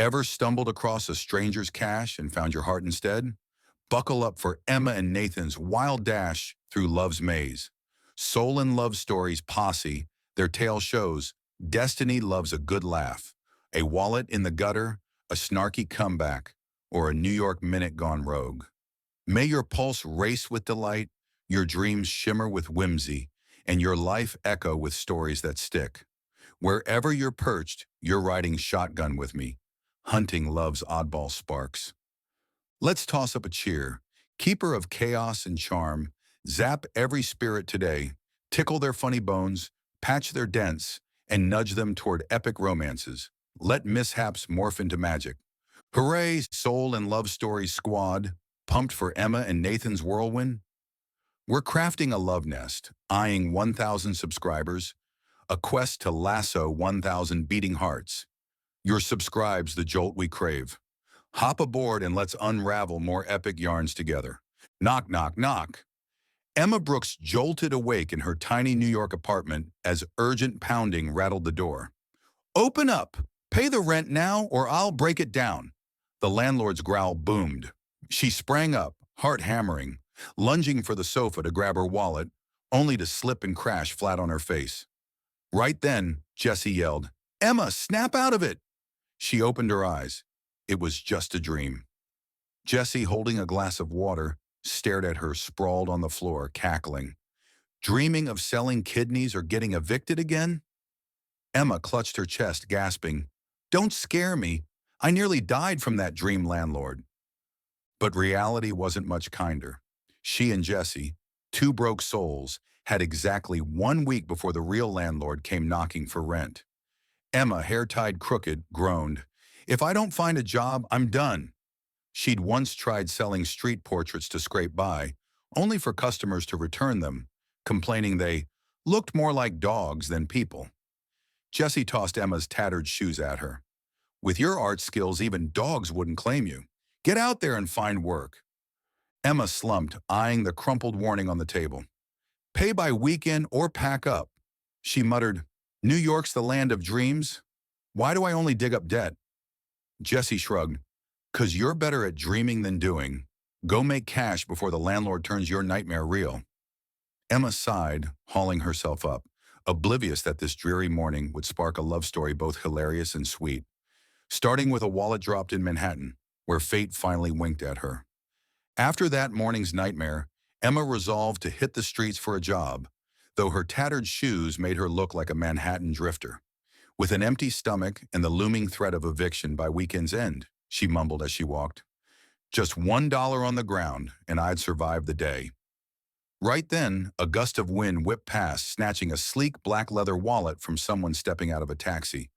Ever stumbled across a stranger's cache and found your heart instead? Buckle up for Emma and Nathan's wild dash through love's maze. Soul and Love Stories Posse, their tale shows, Destiny loves a good laugh, a wallet in the gutter, a snarky comeback, or a New York minute gone rogue. May your pulse race with delight, your dreams shimmer with whimsy, and your life echo with stories that stick. Wherever you're perched, you're riding shotgun with me, hunting love's oddball sparks. Let's toss up a cheer. Keeper of chaos and charm, zap every spirit today, tickle their funny bones, patch their dents, and nudge them toward epic romances. Let mishaps morph into magic. Hooray, Soul and Love Stories Squad, pumped for Emma and Nathan's whirlwind? We're crafting a love nest, eyeing 1,000 subscribers, a quest to lasso 1,000 beating hearts. Your subscribe's the jolt we crave. Hop aboard and let's unravel more epic yarns together. Knock, knock, knock. Emma Brooks jolted awake in her tiny New York apartment as urgent pounding rattled the door. Open up! Pay the rent now or I'll break it down. The landlord's growl boomed. She sprang up, heart hammering, lunging for the sofa to grab her wallet, only to slip and crash flat on her face. Right then, Jessie yelled, "Emma, snap out of it!" She opened her eyes. It was just a dream. Jessie, holding a glass of water, stared at her sprawled on the floor, cackling. Dreaming of selling kidneys or getting evicted again? Emma clutched her chest, gasping, "Don't scare me. I nearly died from that dream landlord." But reality wasn't much kinder. She and Jessie, two broke souls, had exactly 1 week before the real landlord came knocking for rent. Emma, hair tied crooked, groaned, "If I don't find a job, I'm done." She'd once tried selling street portraits to scrape by, only for customers to return them, complaining they looked more like dogs than people. Jessie tossed Emma's tattered shoes at her. "With your art skills, even dogs wouldn't claim you. Get out there and find work." Emma slumped, eyeing the crumpled warning on the table. "Pay by weekend or pack up." She muttered, "New York's the land of dreams. Why do I only dig up debt?" Jessie shrugged. "'Cause you're better at dreaming than doing. Go make cash before the landlord turns your nightmare real." Emma sighed, hauling herself up, oblivious that this dreary morning would spark a love story both hilarious and sweet, starting with a wallet dropped in Manhattan, where fate finally winked at her. After that morning's nightmare, Emma resolved to hit the streets for a job, though her tattered shoes made her look like a Manhattan drifter. With an empty stomach and the looming threat of eviction by weekend's end, she mumbled as she walked, "Just $1 on the ground, and I'd survive the day." Right then, a gust of wind whipped past, snatching a sleek black leather wallet from someone stepping out of a taxi.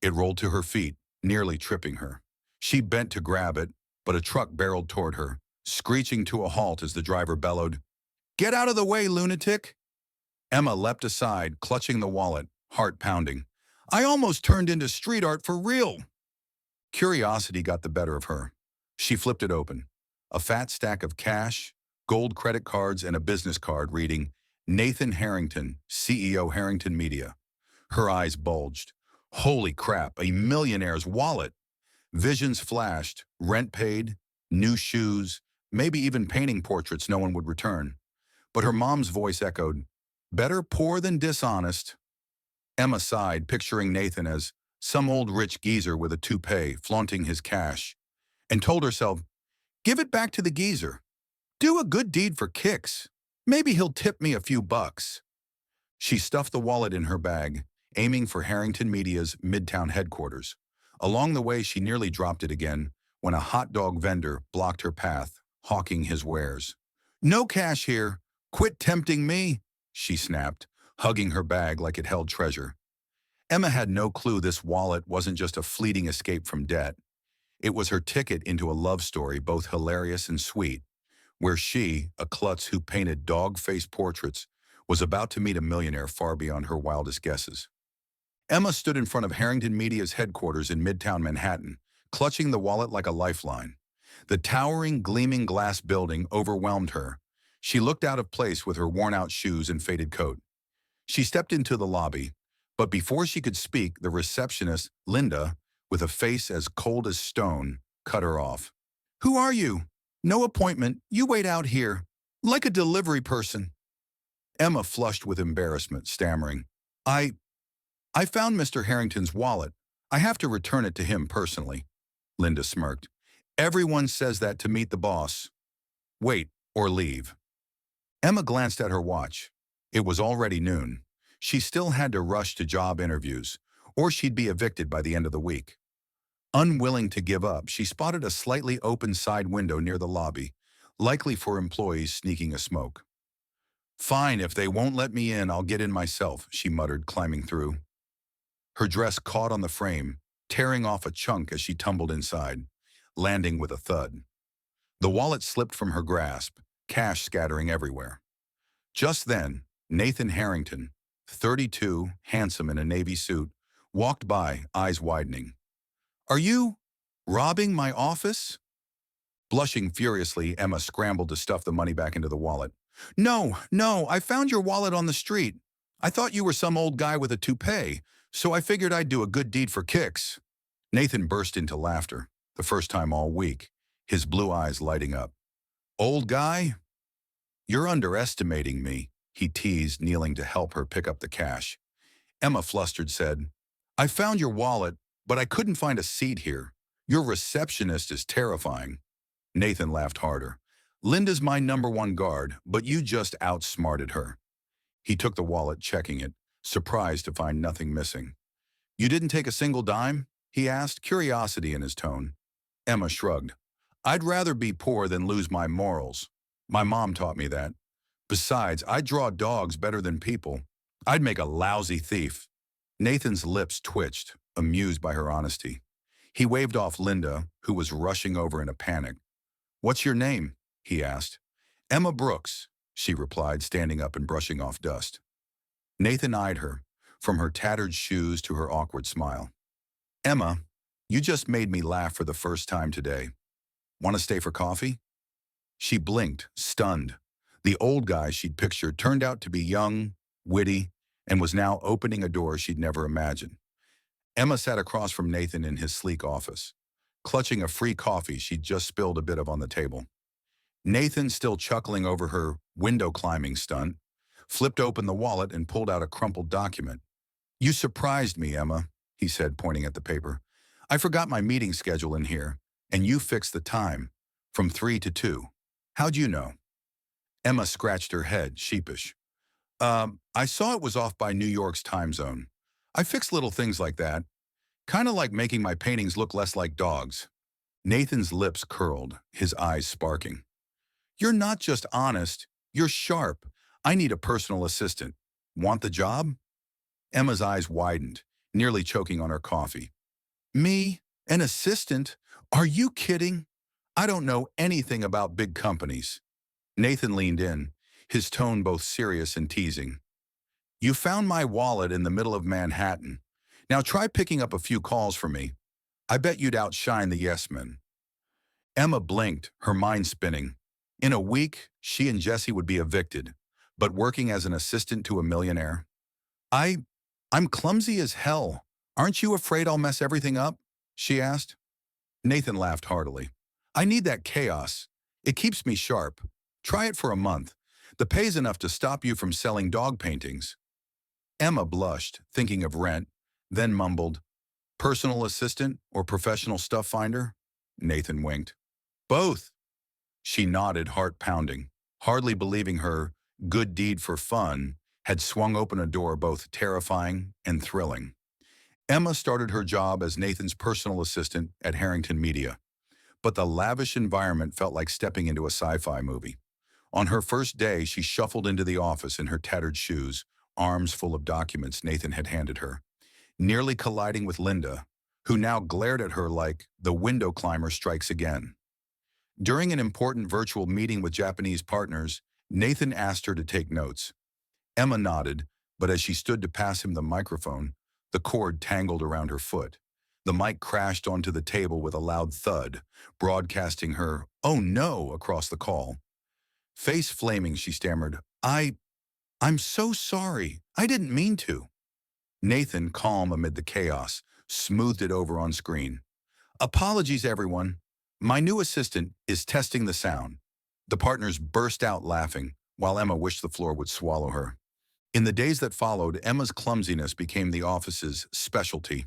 It rolled to her feet, nearly tripping her. She bent to grab it, but a truck barreled toward her, screeching to a halt as the driver bellowed, "Get out of the way, lunatic!" Emma leapt aside, clutching the wallet, heart pounding. "I almost turned into street art for real!" Curiosity got the better of her. She flipped it open. A fat stack of cash, gold credit cards, and a business card reading, "Nathan Harrington, CEO Harrington Media." Her eyes bulged. Holy crap, a millionaire's wallet! Visions flashed, rent paid, new shoes, maybe even painting portraits no one would return. But her mom's voice echoed, "Better poor than dishonest." Emma sighed, picturing Nathan as some old rich geezer with a toupee flaunting his cash, and told herself, "Give it back to the geezer. Do a good deed for kicks. Maybe he'll tip me a few bucks." She stuffed the wallet in her bag, aiming for Harrington Media's Midtown headquarters. Along the way, she nearly dropped it again when a hot dog vendor blocked her path, hawking his wares. "No cash here. Quit tempting me," she snapped, hugging her bag like it held treasure. Emma had no clue this wallet wasn't just a fleeting escape from debt. It was her ticket into a love story both hilarious and sweet, where she, a klutz who painted dog-faced portraits, was about to meet a millionaire far beyond her wildest guesses. Emma stood in front of Harrington Media's headquarters in Midtown Manhattan, clutching the wallet like a lifeline. The towering, gleaming glass building overwhelmed her. She looked out of place with her worn-out shoes and faded coat. She stepped into the lobby, but before she could speak, the receptionist, Linda, with a face as cold as stone, cut her off. "Who are you? No appointment. You wait out here. Like a delivery person." Emma flushed with embarrassment, stammering, I, I found Mr. Harrington's wallet. I have to return it to him personally." Linda smirked. "Everyone says that to meet the boss. Wait or leave." Emma glanced at her watch. It was already noon. She still had to rush to job interviews, or she'd be evicted by the end of the week. Unwilling to give up, she spotted a slightly open side window near the lobby, likely for employees sneaking a smoke. "Fine, if they won't let me in, I'll get in myself," she muttered, climbing through. Her dress caught on the frame, tearing off a chunk as she tumbled inside, landing with a thud. The wallet slipped from her grasp, cash scattering everywhere. Just then, Nathan Harrington, 32, handsome in a navy suit, walked by, eyes widening. "Are you robbing my office?" Blushing furiously, Emma scrambled to stuff the money back into the wallet. No, I found your wallet on the street. I thought you were some old guy with a toupee, so I figured I'd do a good deed for kicks." Nathan burst into laughter, the first time all week, his blue eyes lighting up. "Old guy? You're underestimating me," he teased, kneeling to help her pick up the cash. Emma, flustered, said, "I found your wallet, but I couldn't find a seat here. Your receptionist is terrifying." Nathan laughed harder. "Linda's my #1 guard, but you just outsmarted her." He took the wallet, checking it, surprised to find nothing missing. "You didn't take a single dime?" he asked, curiosity in his tone. Emma shrugged. "I'd rather be poor than lose my morals. My mom taught me that. Besides, I draw dogs better than people. I'd make a lousy thief." Nathan's lips twitched, amused by her honesty. He waved off Linda, who was rushing over in a panic. "What's your name?" he asked. "Emma Brooks," she replied, standing up and brushing off dust. Nathan eyed her, from her tattered shoes to her awkward smile. "Emma, you just made me laugh for the first time today. Want to stay for coffee?" She blinked, stunned. The old guy she'd pictured turned out to be young, witty, and was now opening a door she'd never imagined. Emma sat across from Nathan in his sleek office, clutching a free coffee she'd just spilled a bit of on the table. Nathan, still chuckling over her window-climbing stunt, flipped open the wallet and pulled out a crumpled document. "You surprised me, Emma," he said, pointing at the paper. "I forgot my meeting schedule in here, and you fixed the time, from 3 to 2. How'd you know?" Emma scratched her head, sheepish. I saw it was off by New York's time zone. I fix little things like that. Kind of like making my paintings look less like dogs." Nathan's lips curled, his eyes sparking. "You're not just honest, you're sharp. I need a personal assistant. Want the job?" Emma's eyes widened, nearly choking on her coffee. "Me? An assistant? Are you kidding? I don't know anything about big companies." Nathan leaned in, his tone both serious and teasing. "You found my wallet in the middle of Manhattan. Now try picking up a few calls for me. I bet you'd outshine the yes men." Emma blinked, her mind spinning. In a week, she and Jesse would be evicted, but working as an assistant to a millionaire. I, I'm clumsy as hell. Aren't you afraid I'll mess everything up?" she asked. Nathan laughed heartily. "I need that chaos. It keeps me sharp. Try it for a month. The pay's enough to stop you from selling dog paintings." Emma blushed, thinking of rent, then mumbled, "Personal assistant or professional stuff finder?" Nathan winked. "Both." She nodded, heart pounding, hardly believing her good deed for fun had swung open a door both terrifying and thrilling. Emma started her job as Nathan's personal assistant at Harrington Media, but the lavish environment felt like stepping into a sci-fi movie. On her first day, she shuffled into the office in her tattered shoes, arms full of documents Nathan had handed her, nearly colliding with Linda, who now glared at her like the window climber strikes again. During an important virtual meeting with Japanese partners, Nathan asked her to take notes. Emma nodded, but as she stood to pass him the microphone, the cord tangled around her foot. The mic crashed onto the table with a loud thud, broadcasting her, "Oh no," across the call. Face flaming, she stammered, I'm so sorry. I didn't mean to." Nathan, calm amid the chaos, smoothed it over on screen. Apologies, everyone. My new assistant is testing the sound. The partners burst out laughing, while Emma wished the floor would swallow her. In the days that followed, Emma's clumsiness became the office's specialty.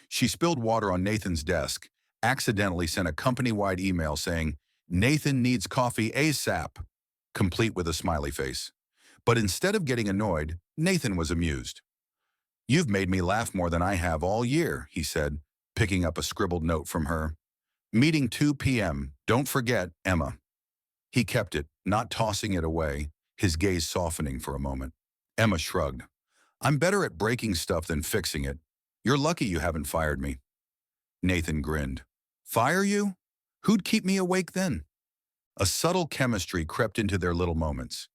She spilled water on Nathan's desk, accidentally sent a company-wide email saying, "Nathan needs coffee ASAP," complete with a smiley face. But instead of getting annoyed, Nathan was amused. "You've made me laugh more than I have all year," he said, picking up a scribbled note from her. "Meeting 2 p.m. Don't forget, Emma." He kept it, not tossing it away, his gaze softening for a moment. Emma shrugged. "I'm better at breaking stuff than fixing it. You're lucky you haven't fired me." Nathan grinned. "Fire you? Who'd keep me awake then?" A subtle chemistry crept into their little moments.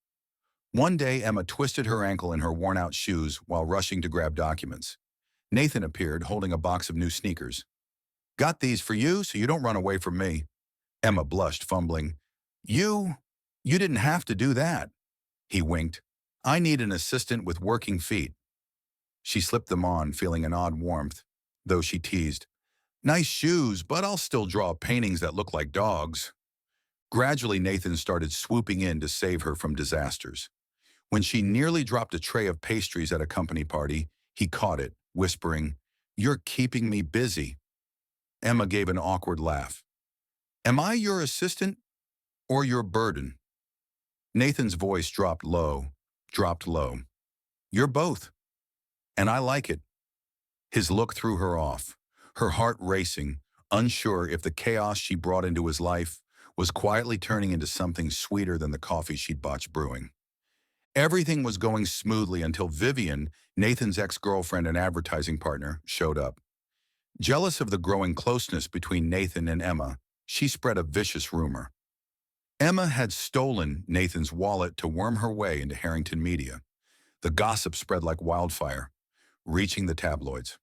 One day, Emma twisted her ankle in her worn-out shoes while rushing to grab documents. Nathan appeared, holding a box of new sneakers. "Got these for you so you don't run away from me." Emma blushed, fumbling. You didn't have to do that." He winked. "I need an assistant with working feet." She slipped them on, feeling an odd warmth, though she teased, "Nice shoes, but I'll still draw paintings that look like dogs." Gradually, Nathan started swooping in to save her from disasters. When she nearly dropped a tray of pastries at a company party, he caught it, whispering, "You're keeping me busy." Emma gave an awkward laugh. "Am I your assistant or your burden?" Nathan's voice dropped low. "You're both, and I like it." His look threw her off, her heart racing, unsure if the chaos she brought into his life was quietly turning into something sweeter than the coffee she'd botched brewing. Everything was going smoothly until Vivian, Nathan's ex-girlfriend and advertising partner, showed up. Jealous of the growing closeness between Nathan and Emma, she spread a vicious rumor. Emma had stolen Nathan's wallet to worm her way into Harrington media. The gossip spread like wildfire, reaching the tabloids.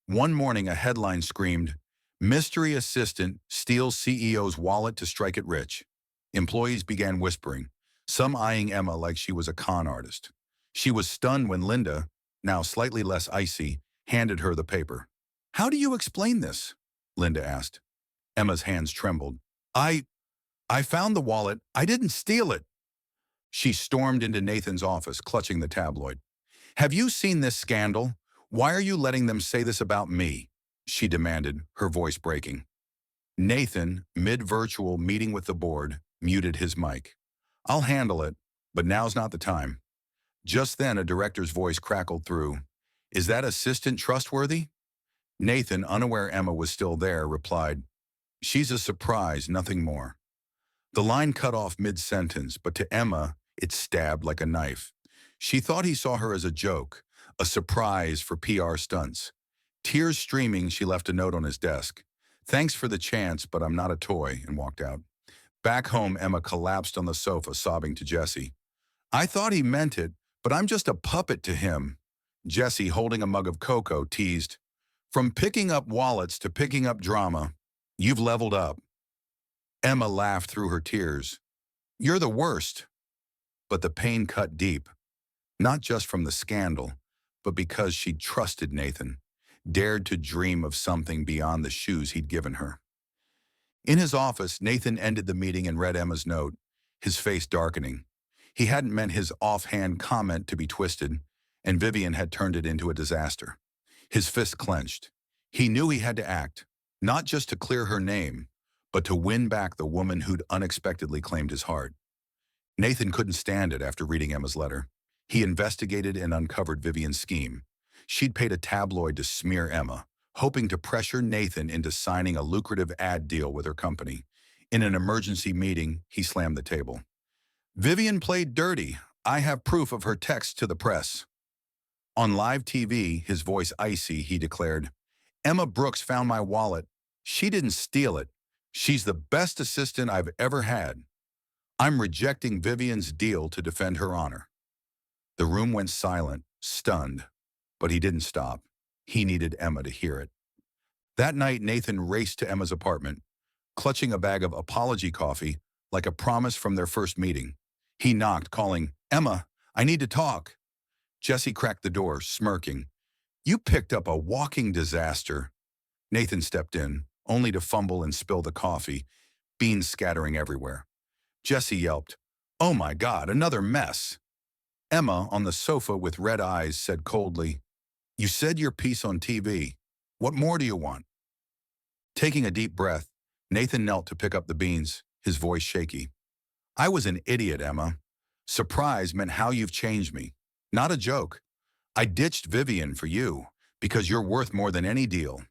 One morning, a headline screamed, "Mystery assistant steals CEO's wallet to strike it rich." Employees began whispering, some eyeing Emma like she was a con artist. She was stunned when Linda, now slightly less icy, handed her the paper. "How do you explain this?" Linda asked. Emma's hands trembled. I found the wallet. I didn't steal it." She stormed into Nathan's office, clutching the tabloid. "Have you seen this scandal? Why are you letting them say this about me?" she demanded, her voice breaking. Nathan, mid-virtual meeting with the board, muted his mic. "I'll handle it, but now's not the time." Just then, a director's voice crackled through. "Is that assistant trustworthy?" Nathan, unaware Emma was still there, replied, "She's a surprise, nothing more." The line cut off mid-sentence, but to Emma, it stabbed like a knife. She thought he saw her as a joke, a surprise for PR stunts. Tears streaming, she left a note on his desk. "Thanks for the chance, but I'm not a toy," and walked out. Back home, Emma collapsed on the sofa, sobbing to Jesse. "I thought he meant it, but I'm just a puppet to him." Jesse, holding a mug of cocoa, teased, "From picking up wallets to picking up drama, you've leveled up." Emma laughed through her tears. "You're the worst." But the pain cut deep, not just from the scandal, but because she'd trusted Nathan, dared to dream of something beyond the shoes he'd given her. In his office, Nathan ended the meeting and read Emma's note, his face darkening. He hadn't meant his offhand comment to be twisted, and Vivian had turned it into a disaster. His fist clenched. He knew he had to act, not just to clear her name, but to win back the woman who'd unexpectedly claimed his heart. Nathan couldn't stand it after reading Emma's letter. He investigated and uncovered Vivian's scheme. She'd paid a tabloid to smear Emma, hoping to pressure Nathan into signing a lucrative ad deal with her company. In an emergency meeting, he slammed the table. "Vivian played dirty. I have proof of her text to the press." On live TV, his voice icy, he declared, "Emma Brooks found my wallet. She didn't steal it. She's the best assistant I've ever had. I'm rejecting Vivian's deal to defend her honor." The room went silent, stunned, but he didn't stop. He needed Emma to hear it. That night, Nathan raced to Emma's apartment, clutching a bag of apology coffee like a promise from their first meeting. He knocked, calling, "Emma, I need to talk." Jesse cracked the door, smirking. You picked up a walking disaster. Nathan stepped in, only to fumble and spill the coffee, beans scattering everywhere. Jesse yelped, "Oh my God, another mess." Emma, on the sofa with red eyes, said coldly, "You said your piece on TV. What more do you want?" Taking a deep breath, Nathan knelt to pick up the beans, his voice shaky. "I was an idiot, Emma. Surprise meant how you've changed me. Not a joke. I ditched Vivian for you, because you're worth more than any deal."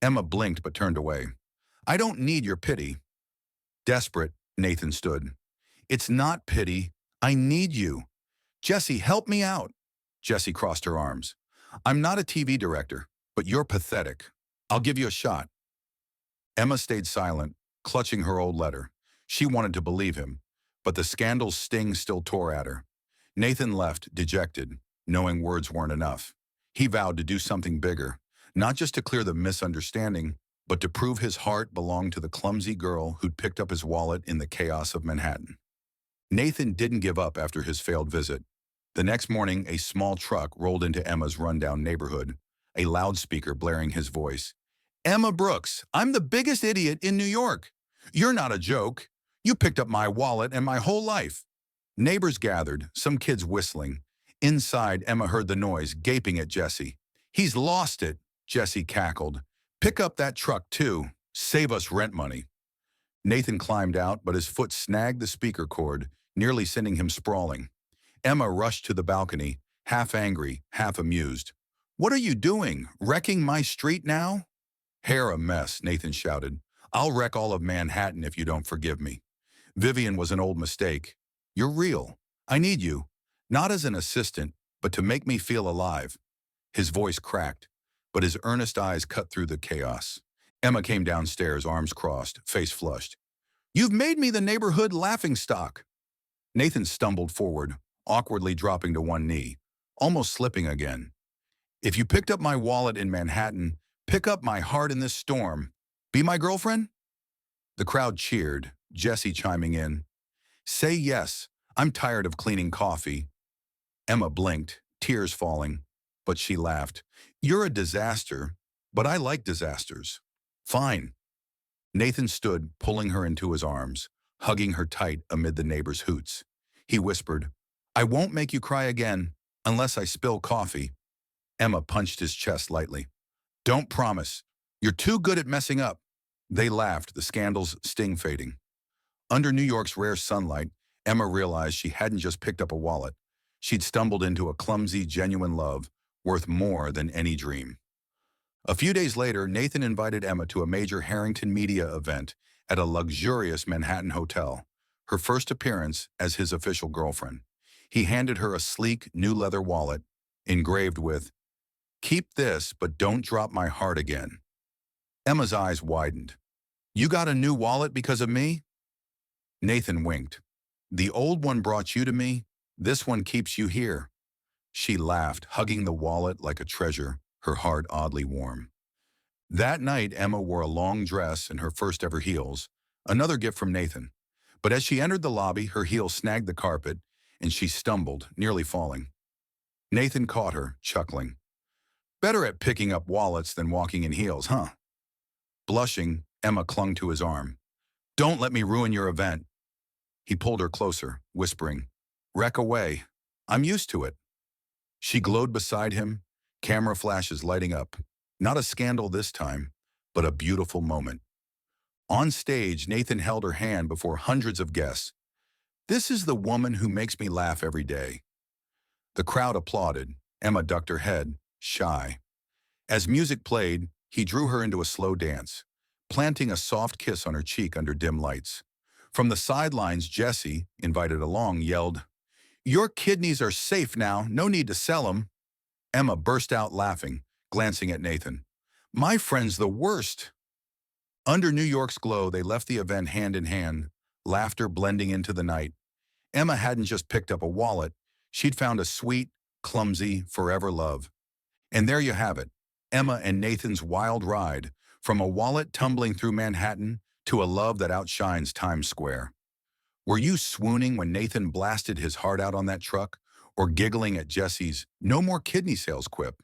Emma blinked but turned away. "I don't need your pity." Desperate, Nathan stood. "It's not pity. I need you. Jesse, help me out." Jessie crossed her arms. "I'm not a TV director, but you're pathetic. I'll give you a shot." Emma stayed silent, clutching her old letter. She wanted to believe him, but the scandal's sting still tore at her. Nathan left, dejected, knowing words weren't enough. He vowed to do something bigger, not just to clear the misunderstanding, but to prove his heart belonged to the clumsy girl who'd picked up his wallet in the chaos of Manhattan. Nathan didn't give up after his failed visit. The next morning, a small truck rolled into Emma's rundown neighborhood, a loudspeaker blaring his voice. "Emma Brooks, I'm the biggest idiot in New York. You're not a joke. You picked up my wallet and my whole life." Neighbors gathered, some kids whistling. Inside, Emma heard the noise, gaping at Jesse. "He's lost it," Jesse cackled. "Pick up that truck too. Save us rent money." Nathan climbed out, but his foot snagged the speaker cord, nearly sending him sprawling. Emma rushed to the balcony, half angry, half amused. "What are you doing? Wrecking my street now?" "Hair a mess," Nathan shouted. "I'll wreck all of Manhattan if you don't forgive me. Vivian was an old mistake. You're real. I need you. Not as an assistant, but to make me feel alive." His voice cracked, but his earnest eyes cut through the chaos. Emma came downstairs, arms crossed, face flushed. "You've made me the neighborhood laughingstock." Nathan stumbled forward, awkwardly dropping to one knee, almost slipping again. "If you picked up my wallet in Manhattan, pick up my heart in this storm. Be my girlfriend?" The crowd cheered, Jesse chiming in. "Say yes. I'm tired of cleaning coffee." Emma blinked, tears falling, but she laughed. "You're a disaster, but I like disasters." "Fine." Nathan stood, pulling her into his arms, hugging her tight amid the neighbors' hoots. He whispered, "I won't make you cry again, unless I spill coffee." Emma punched his chest lightly. "Don't promise. You're too good at messing up." They laughed, the scandal's sting fading. Under New York's rare sunlight, Emma realized she hadn't just picked up a wallet. She'd stumbled into a clumsy, genuine love, worth more than any dream. A few days later, Nathan invited Emma to a major Harrington media event at a luxurious Manhattan hotel, her first appearance as his official girlfriend. He handed her a sleek, new leather wallet, engraved with, "Keep this, but don't drop my heart again." Emma's eyes widened. "You got a new wallet because of me?" Nathan winked. "The old one brought you to me. This one keeps you here." She laughed, hugging the wallet like a treasure, her heart oddly warm. That night, Emma wore a long dress and her first ever heels, another gift from Nathan. But as she entered the lobby, her heel snagged the carpet, and she stumbled, nearly falling. Nathan caught her, chuckling. "Better at picking up wallets than walking in heels, huh?" Blushing, Emma clung to his arm. "Don't let me ruin your event." He pulled her closer, whispering, "Wreck away. I'm used to it." She glowed beside him, camera flashes lighting up. Not a scandal this time, but a beautiful moment. On stage, Nathan held her hand before hundreds of guests. "This is the woman who makes me laugh every day." The crowd applauded. Emma ducked her head, shy. As music played, he drew her into a slow dance, planting a soft kiss on her cheek under dim lights. From the sidelines, Jesse, invited along, yelled, "Your kidneys are safe now, no need to sell them." Emma burst out laughing, glancing at Nathan. "My friend's the worst." Under New York's glow, they left the event hand in hand, laughter blending into the night. Emma hadn't just picked up a wallet, she'd found a sweet, clumsy, forever love. And there you have it, Emma and Nathan's wild ride, from a wallet tumbling through Manhattan to a love that outshines Times Square. Were you swooning when Nathan blasted his heart out on that truck, or giggling at Jesse's "no more kidney sales" quip?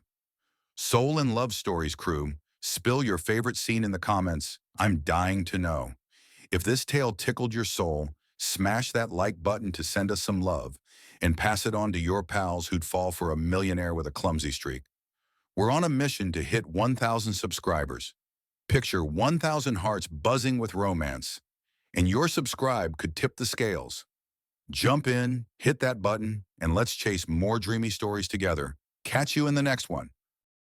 Soul and Love Stories crew, spill your favorite scene in the comments. I'm dying to know. If this tale tickled your soul, smash that like button to send us some love and pass it on to your pals who'd fall for a millionaire with a clumsy streak. We're on a mission to hit 1,000 subscribers. Picture 1,000 hearts buzzing with romance, and your subscribe could tip the scales. Jump in, hit that button, and let's chase more dreamy stories together. Catch you in the next one.